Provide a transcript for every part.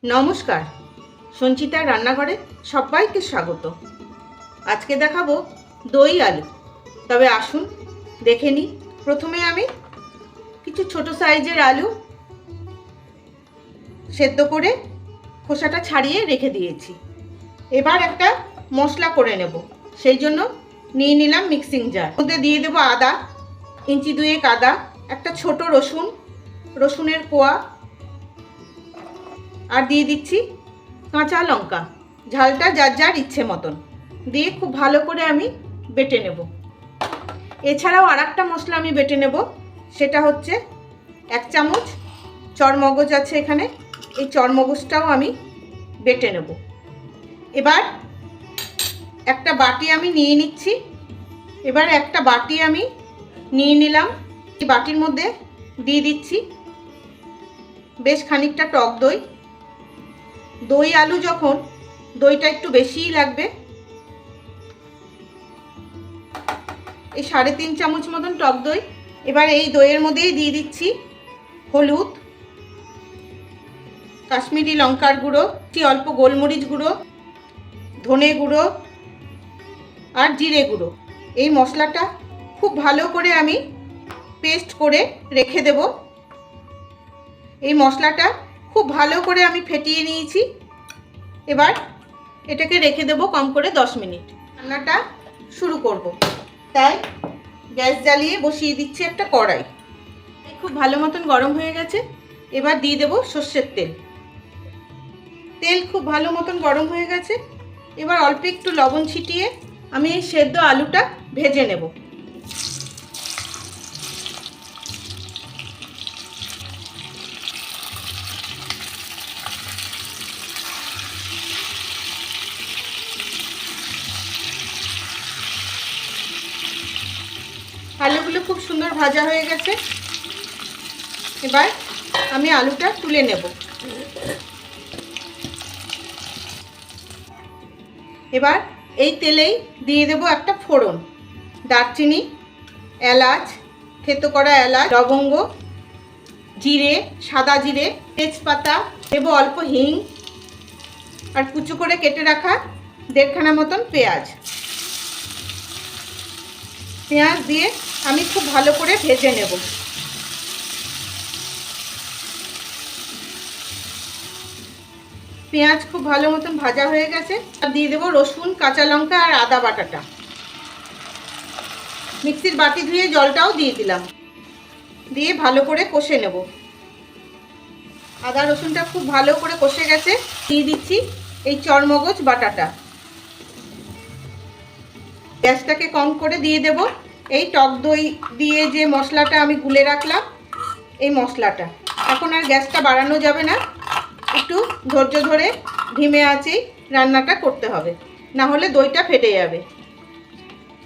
নমস্কার, সঞ্চিতার রান্নাঘরে সবাইকে স্বাগত। আজকে দেখাবো দই আলু। তবে আসুন দেখে নিই। প্রথমে আমি কিছু ছোট সাইজের আলু সেদ্ধ করে খোসাটা ছাড়িয়ে রেখে দিয়েছি। এবার একটা মশলা করে নেব, সেই জন্য নিয়ে নিলাম মিক্সিং জার। মধ্যে দিয়ে দেবো আদা, ইঞ্চি দুয়েক আদা, একটা ছোট রসুন, রসুনের কোয়া, আর দিয়ে দিচ্ছি কাঁচা লঙ্কা। ঝালটা যার যার ইচ্ছে মতন দিয়ে খুব ভালো করে আমি বেটে নেব। এছাড়াও আর একটা মশলা আমি বেটে নেব, সেটা হচ্ছে 1 চামচ চরমগজ আছে এখানে, এই চরমগজটাও আমি বেটে নেব। এবার একটা বাটি আমি নিয়ে নিচ্ছি। এবার একটা বাটি আমি নিয়ে নিলাম। এই বাটির মধ্যে দিয়ে দিচ্ছি বেশ খানিকটা টক দই। দই আলু যখন, দইটা একটু বেশিই লাগবে। এই 3.5 চামচ মতন টক দই। এবার এই দইয়ের মধ্যেই দিয়ে দিচ্ছি হলুদ, কাশ্মীরি লঙ্কার গুঁড়ো, অল্প গোলমরিচ গুঁড়ো, ধনে গুঁড়ো আর জিরে গুঁড়ো। এই মশলাটা খুব ভালো করে আমি পেস্ট করে রেখে দেব। এই মশলাটা খুব ভালো করে আমি ফেটিয়ে নিয়েছি। এবার এটাকে রেখে দেব কম করে 10 মিনিট। রান্নাটা শুরু করব, তাই গ্যাস জ্বালিয়ে বসিয়ে দিচ্ছি একটা কড়াই। খুব ভালো মতন গরম হয়ে গেছে। এবার দিয়ে দেব সর্ষের তেল। তেল খুব ভালো মতন গরম হয়ে গেছে। এবার অল্প একটু লবণ ছিটিয়ে আমি এই সেদ্ধ আলুটা ভেজে নেব। আলুগুলো খুব সুন্দর ভাজা হয়ে গেছে। এবার আমি আলুটা তুলে নেব। এবার এই তেলেই দিয়ে দেব একটা ফোড়ন, দারচিনি, এলাচ, থেতো করা এলাচ, লবঙ্গ, জিরে, সাদা জিরে, তেজপাতা, দেব অল্প হিং আর কুচো করে কেটে রাখা 1.5 খানা মতন পেঁয়াজ। পেঁয়াজ দিয়ে আমি খুব ভালো করে ভেজে নেব। পেঁয়াজ খুব ভালো মতন ভাজা হয়ে গেছে। আর দিয়ে দেবো রসুন, কাঁচা লঙ্কা আর আদা বাটাটা। মিক্সির বাটি ধুয়ে জলটাও দিয়ে দিলাম। দিয়ে ভালো করে কষে নেব। আদা রসুনটা খুব ভালো করে কষে গেছে। দিয়ে দিচ্ছি এই চরমগজ বাটাটা। গ্যাসটাকে কম করে দিয়ে দেব এই টক দই দিয়ে যে মশলাটা আমি গুলে রাখলাম, এই মশলাটা। এখন আর গ্যাসটা বাড়ানো যাবে না, একটু ধৈর্য ধরে ধিমে আঁচেই রান্নাটা করতে হবে, না হলে দইটা ফেটে যাবে।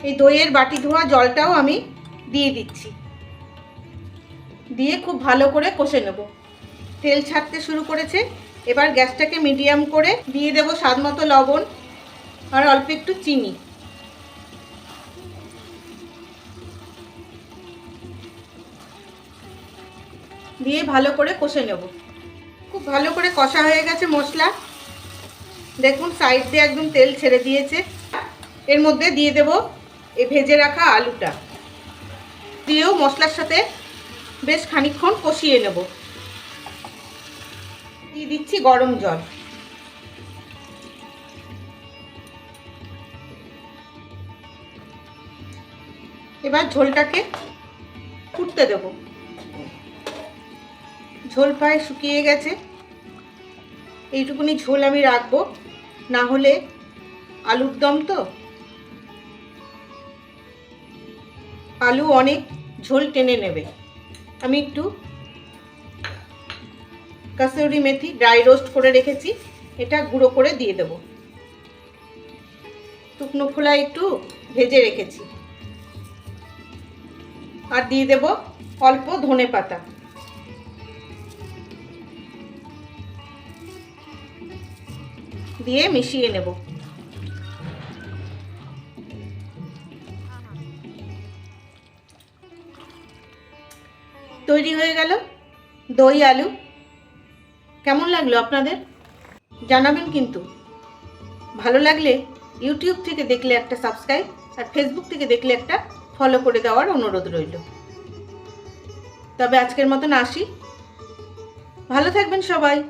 এই দইয়ের বাটি ধোয়া জলটাও আমি দিয়ে দিচ্ছি। দিয়ে খুব ভালো করে কষে নেব। তেল ছাড়তে শুরু করেছে। এবার গ্যাসটাকে মিডিয়াম করে দিয়ে দেব স্বাদ মতো লবণ আর অল্প একটু চিনি। দিয়ে ভালো করে কষে নেব। খুব ভালো করে কষা হয়ে গেছে মশলা। দেখুন সাইড দিয়ে একদম তেল ছেড়ে দিয়েছে। এর মধ্যে দিয়ে দেব এই ভেজে রাখা আলুটা। দিয়েও মশলার সাথে বেশ খানিকক্ষণ কষিয়ে নেব। দিয়ে দিচ্ছি গরম জল। এবার ঝোলটাকে ফুটতে দেব। ঝোল প্রায় শুকিয়ে গেছে। এইটুকুনি ঝোল আমি রাখবো, না হলে আলুর দম তো, আলু অনেক ঝোল টেনে নেবে। আমি একটু কাসুরি মেথি ড্রাই রোস্ট করে রেখেছি, এটা গুঁড়ো করে দিয়ে দেব। শুকনো খোলা একটু ভেজে রেখেছি। আর দিয়ে দেব অল্প ধনে পাতা। দিয়ে মিশিয়ে নেব। তৈরি হয়ে গেল দই আলু। কেমন লাগলো আপনাদের? জানাবেন কিন্তু। ভালো লাগলে ইউটিউব থেকে দেখলে একটা সাবস্ক্রাইব আর ফেসবুক থেকে দেখলে একটা ফলো করে দেওয়ার অনুরোধ রইল। তবে আজকের মতন আসি, ভালো থাকবেন সবাই।